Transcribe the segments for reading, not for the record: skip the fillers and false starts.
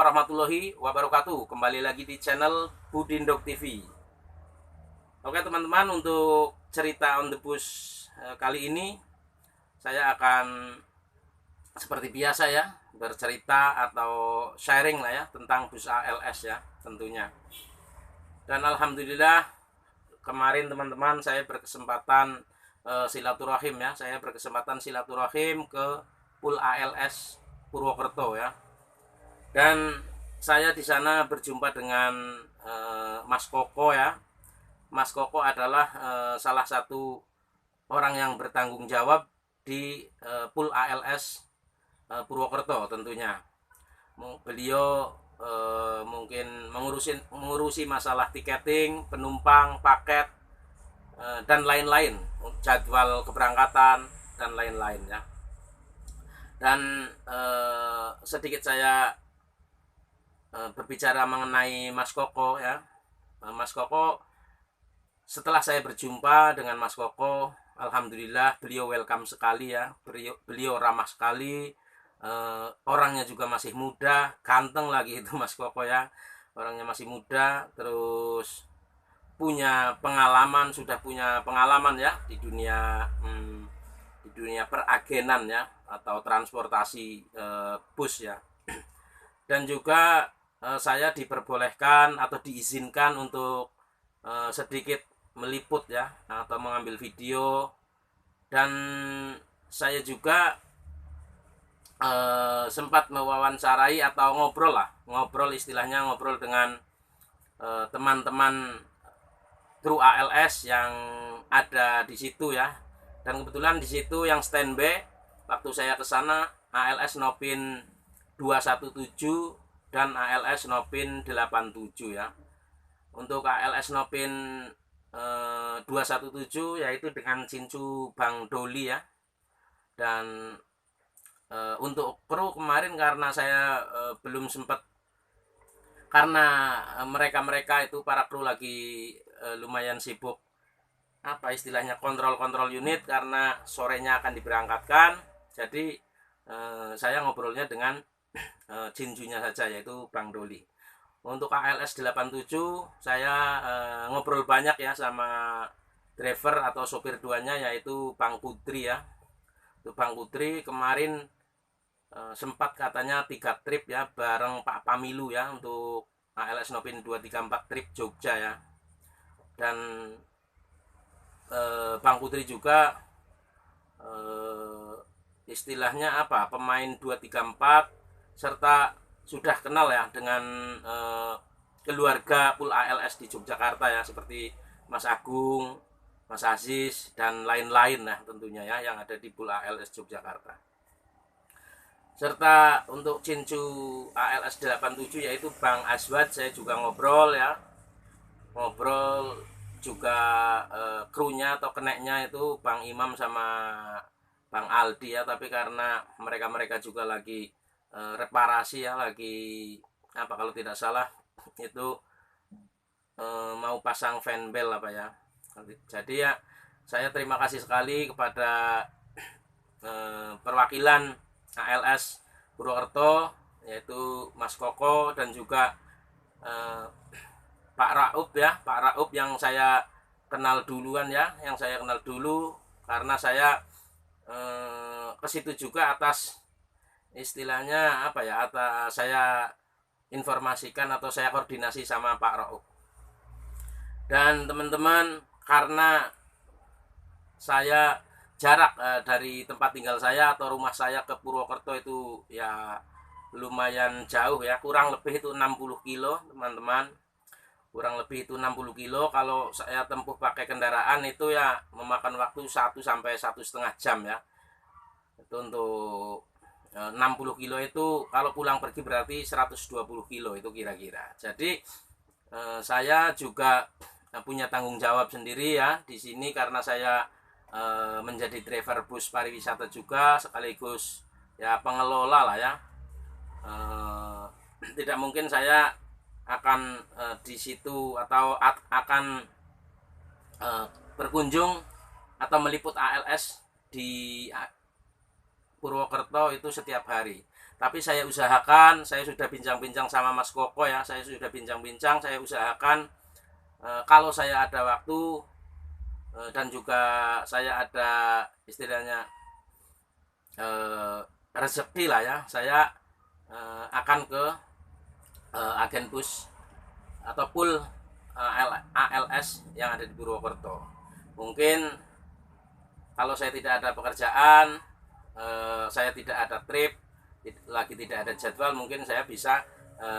Warahmatullahi wabarakatuh. Kembali lagi di channel Budindok TV. Oke teman-teman, untuk cerita on the bus kali ini saya akan seperti biasa ya, bercerita atau sharing lah ya tentang bus ALS ya tentunya. Dan alhamdulillah kemarin teman-teman saya berkesempatan silaturahim ya. Saya berkesempatan silaturahim ke Pul ALS Purwokerto ya. Dan saya di sana berjumpa dengan Mas Koko ya. Mas Koko adalah salah satu orang yang bertanggung jawab di Pul ALS Purwokerto tentunya. Beliau mungkin mengurusi masalah tiketing, penumpang, paket, dan lain-lain, jadwal keberangkatan dan lain-lain ya. Dan sedikit saya berbicara mengenai Mas Koko ya. Mas Koko, setelah saya berjumpa dengan Mas Koko, alhamdulillah beliau welcome sekali ya. Beliau ramah sekali. Orangnya juga masih muda, ganteng lagi itu Mas Koko ya. Orangnya masih muda, terus sudah punya pengalaman ya di dunia peragenan ya, atau transportasi bus ya. Dan juga saya diperbolehkan atau diizinkan untuk sedikit meliput ya, atau mengambil video. Dan saya juga sempat mewawancarai atau ngobrol istilahnya, ngobrol dengan teman-teman kru ALS yang ada di situ ya. Dan kebetulan di situ yang standby waktu saya ke sana ALS Nopin 217 dan ALS Nopin 87 ya. Untuk ALS Nopin 217 yaitu dengan Cincu Bang Doli ya. Dan untuk kru kemarin karena saya belum sempat, karena mereka itu para kru lagi lumayan sibuk istilahnya kontrol unit, karena sorenya akan diberangkatkan. Jadi saya ngobrolnya dengan Cincunya saja, yaitu Bang Doli. Untuk ALS 87 saya ngobrol banyak ya sama driver atau sopir duanya, yaitu Bang Putri ya. Itu Bang Putri kemarin sempat katanya 3 trip ya bareng Pak Pamilu ya, untuk ALS Nopin 234 trip Jogja ya. Dan Bang Putri juga istilahnya pemain 234, serta sudah kenal ya dengan keluarga Pul ALS di Yogyakarta ya, seperti Mas Agung, Mas Aziz, dan lain-lain lah tentunya ya yang ada di Pul ALS Yogyakarta. Serta untuk Cincu ALS 87 yaitu Bang Aswad, saya juga ngobrol juga. Krunya atau keneknya itu Bang Imam sama Bang Aldi ya, tapi karena mereka juga lagi reparasi ya, lagi kalau tidak salah itu mau pasang fan bell ya. Jadi ya saya terima kasih sekali kepada perwakilan ALS Purwokerto, yaitu Mas Koko dan juga Pak Raub yang saya kenal duluan ya, karena saya ke situ juga atas istilahnya atas saya informasikan atau saya koordinasi sama Pak Raub. Dan teman-teman, karena saya jarak dari tempat tinggal saya atau rumah saya ke Purwokerto itu ya lumayan jauh ya, kurang lebih itu 60 kilo teman-teman. Kurang lebih itu 60 kilo. Kalau saya tempuh pakai kendaraan itu ya memakan waktu 1 sampai 1,5 jam ya. Itu untuk 60 kilo itu kalau pulang pergi berarti 120 kilo itu kira-kira. Jadi saya juga punya tanggung jawab sendiri ya di sini, karena saya menjadi driver bus pariwisata juga, sekaligus ya pengelola lah ya. Tidak mungkin saya akan di situ atau akan berkunjung atau meliput ALS di Purwokerto itu setiap hari. Tapi saya usahakan, saya sudah bincang-bincang sama Mas Koko ya, saya sudah bincang-bincang, saya usahakan kalau saya ada waktu dan juga saya ada istilahnya rezeki lah ya, saya akan ke agen bus atau pool ALS yang ada di Purwokerto. Mungkin kalau saya tidak ada pekerjaan, saya tidak ada trip, lagi tidak ada jadwal, mungkin saya bisa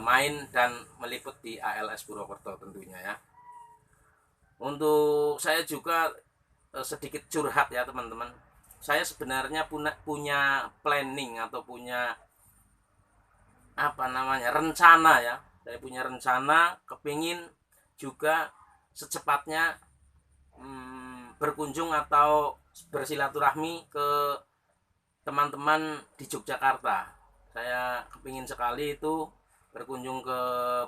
main dan meliput di ALS Purwokerto tentunya ya. Untuk saya juga sedikit curhat ya teman-teman. Saya sebenarnya punya planning atau punya rencana ya. Saya punya rencana kepingin juga secepatnya berkunjung atau bersilaturahmi ke teman-teman di Yogyakarta. Saya kepingin sekali itu berkunjung ke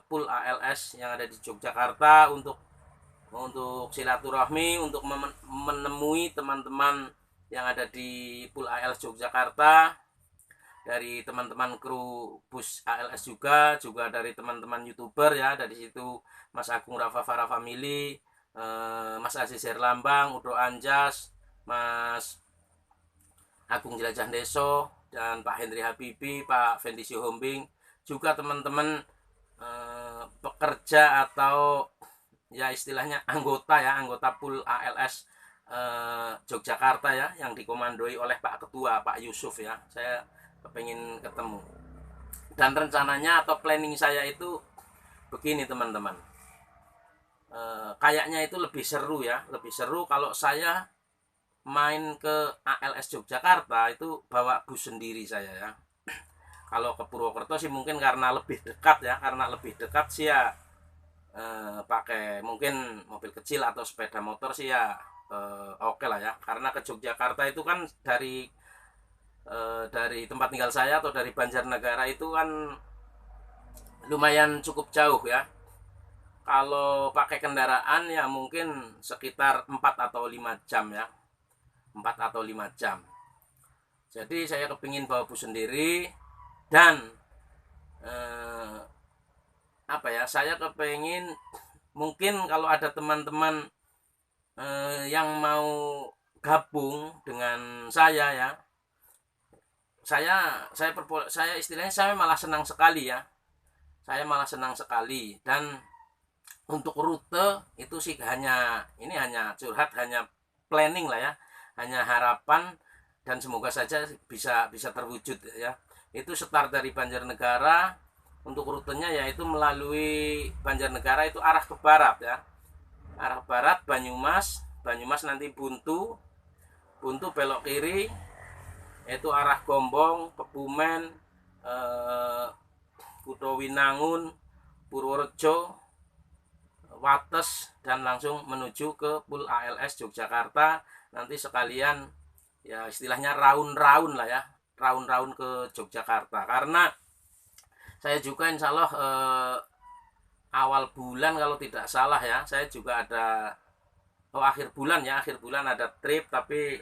pool ALS yang ada di Yogyakarta untuk silaturahmi, untuk menemui teman-teman yang ada di pool ALS Yogyakarta, dari teman-teman kru bus ALS juga dari teman-teman YouTuber ya, dari situ Mas Agung Rafa Farah Family, Mas Aziz Herlambang, Udo Anjas, Mas Agung Jelajah Deso, dan Pak Henry Habibi, Pak Fendi Sihombing, juga teman-teman pekerja atau ya istilahnya anggota pool ALS Yogyakarta ya, yang dikomandoi oleh Pak Ketua Pak Yusuf ya. Saya kepingin ketemu, dan rencananya atau planning saya itu begini teman-teman, kayaknya itu lebih seru ya, lebih seru kalau saya main ke ALS Yogyakarta itu bawa bus sendiri saya ya. Kalau ke Purwokerto sih mungkin karena lebih dekat ya, sih ya pakai mungkin mobil kecil atau sepeda motor sih ya oke lah ya. Karena ke Yogyakarta itu kan dari tempat tinggal saya atau dari Banjarnegara itu kan lumayan cukup jauh ya. Kalau pakai kendaraan ya mungkin sekitar 4 atau 5 jam ya, 4 atau 5 jam. Jadi saya kepingin bawa bus sendiri, dan saya kepingin mungkin kalau ada teman-teman yang mau gabung dengan saya ya, saya istilahnya saya malah senang sekali ya, dan untuk rute itu sih hanya curhat, hanya planning lah ya, hanya harapan, dan semoga saja bisa terwujud ya. Itu start dari Banjarnegara. Untuk rutenya yaitu melalui Banjarnegara itu arah ke barat ya, arah barat Banyumas nanti Buntu belok kiri itu arah Gombong, Kebumen, Kutowinangun, Purworejo, Wates, dan langsung menuju ke pool ALS Yogyakarta. Nanti sekalian ya istilahnya round lah ya, round ke Yogyakarta. Karena saya juga insya Allah awal bulan kalau tidak salah ya, saya juga ada akhir bulan ada trip, tapi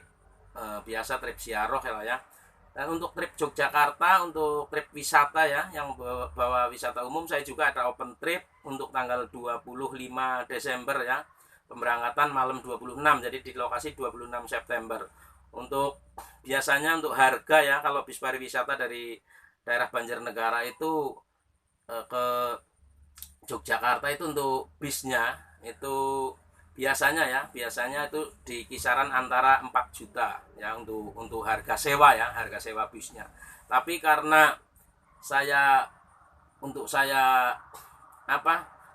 biasa trip ziarah ya. Dan untuk trip Yogyakarta, untuk trip wisata ya, yang bawa wisata umum, saya juga ada open trip untuk tanggal 25 Desember ya. Pemberangkatan malam 26, jadi di lokasi 26 September. Untuk biasanya untuk harga ya, kalau bis pariwisata dari daerah Banjarnegara itu ke Yogyakarta itu untuk bisnya itu biasanya itu di kisaran antara 4 juta ya, untuk harga sewa bisnya. Tapi karena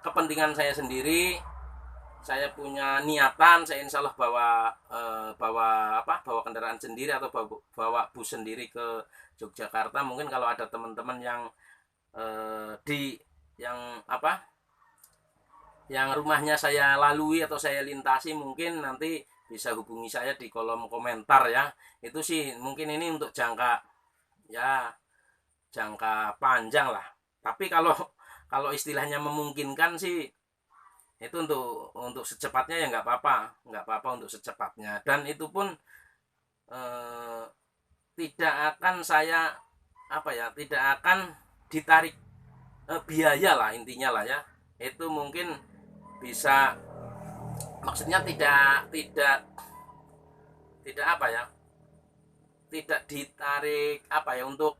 kepentingan saya sendiri, saya punya niatan, saya insya Allah bawa kendaraan sendiri atau bawa bus sendiri ke Yogyakarta. Mungkin kalau ada teman-teman yang yang rumahnya saya lalui atau saya lintasi, mungkin nanti bisa hubungi saya di kolom komentar ya. Itu sih mungkin ini untuk jangka panjang lah. Tapi kalau istilahnya memungkinkan sih itu untuk secepatnya ya nggak apa-apa untuk secepatnya. Dan itu pun tidak akan saya apa ya, tidak akan ditarik biaya lah intinya lah ya. Itu mungkin bisa, maksudnya tidak apa ya, tidak ditarik apa ya, untuk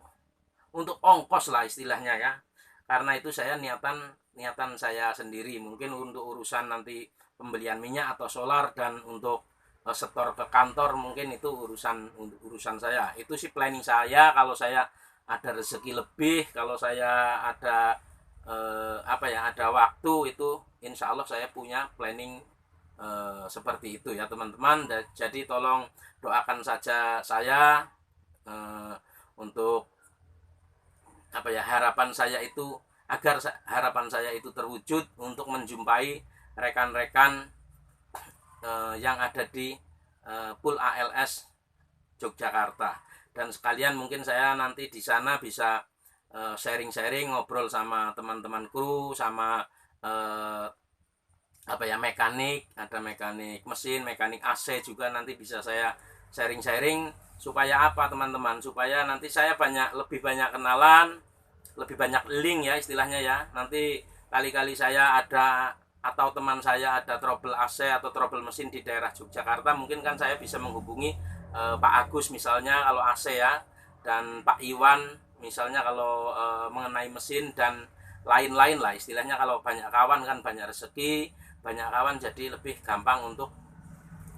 ongkos lah istilahnya ya. Karena itu saya niatan saya sendiri, mungkin untuk urusan nanti pembelian minyak atau solar, dan untuk setor ke kantor, mungkin itu urusan saya. Itu sih planning saya. Kalau saya ada rezeki lebih, kalau saya ada apa ya, ada waktu, itu insya Allah saya punya planning seperti itu ya teman-teman. Jadi tolong doakan saja saya untuk apa ya, harapan saya itu, agar harapan saya itu terwujud untuk menjumpai rekan-rekan yang ada di Pool ALS Yogyakarta. Dan sekalian mungkin saya nanti di sana bisa sharing-sharing, ngobrol sama teman-teman kru, sama apa ya, mekanik, ada mekanik mesin, mekanik AC juga, nanti bisa saya sharing-sharing. Supaya apa teman-teman, supaya nanti saya lebih banyak kenalan, lebih banyak link ya istilahnya ya. Nanti kali-kali saya ada, atau teman saya ada trouble AC atau trouble mesin di daerah Yogyakarta, mungkin kan saya bisa menghubungi Pak Agus misalnya kalau AC ya, dan Pak Iwan misalnya kalau mengenai mesin, dan lain-lain lah istilahnya. Kalau banyak kawan kan banyak rezeki, banyak kawan jadi lebih gampang untuk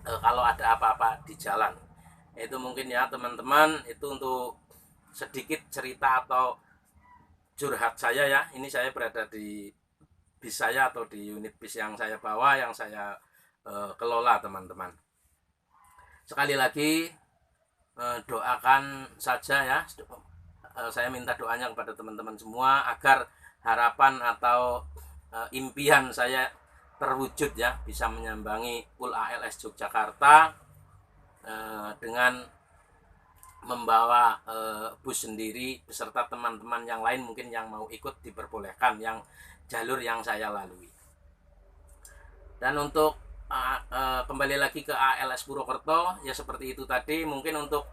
kalau ada apa-apa di jalan. Itu mungkin ya teman-teman, itu untuk sedikit cerita atau curhat saya ya. Ini saya berada di bis saya, atau di unit bis yang saya bawa, yang saya kelola teman-teman. Sekali lagi doakan saja ya, saya minta doanya kepada teman-teman semua agar harapan atau impian saya terwujud ya, bisa menyambangi Pool ALS Yogyakarta dengan membawa bus sendiri beserta teman-teman yang lain mungkin yang mau ikut, diperbolehkan yang jalur yang saya lalui. Dan untuk kembali lagi ke ALS Purwokerto ya, seperti itu tadi. Mungkin untuk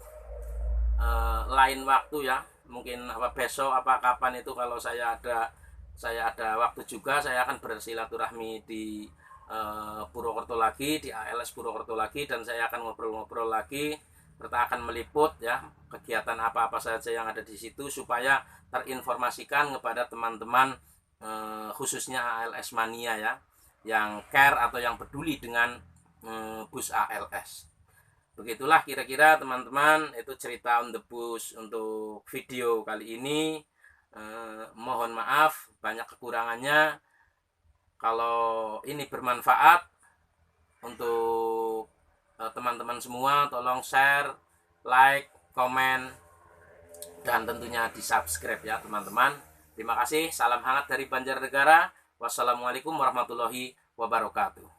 lain waktu ya, mungkin apa besok apa kapan itu, kalau saya ada waktu juga, saya akan bersilaturahmi di Purwokerto lagi, di ALS Purwokerto lagi, dan saya akan ngobrol-ngobrol lagi. Kita akan meliput ya kegiatan apa-apa saja yang ada di situ, supaya terinformasikan kepada teman-teman khususnya ALS mania ya, yang care atau yang peduli dengan bus ALS. Begitulah kira-kira teman-teman, itu cerita on the bus untuk video kali ini. Mohon maaf banyak kekurangannya. Kalau ini bermanfaat untuk teman-teman semua, tolong share, like, komen, dan tentunya di subscribe ya teman-teman. Terima kasih, salam hangat dari Banjarnegara. Wassalamualaikum warahmatullahi wabarakatuh.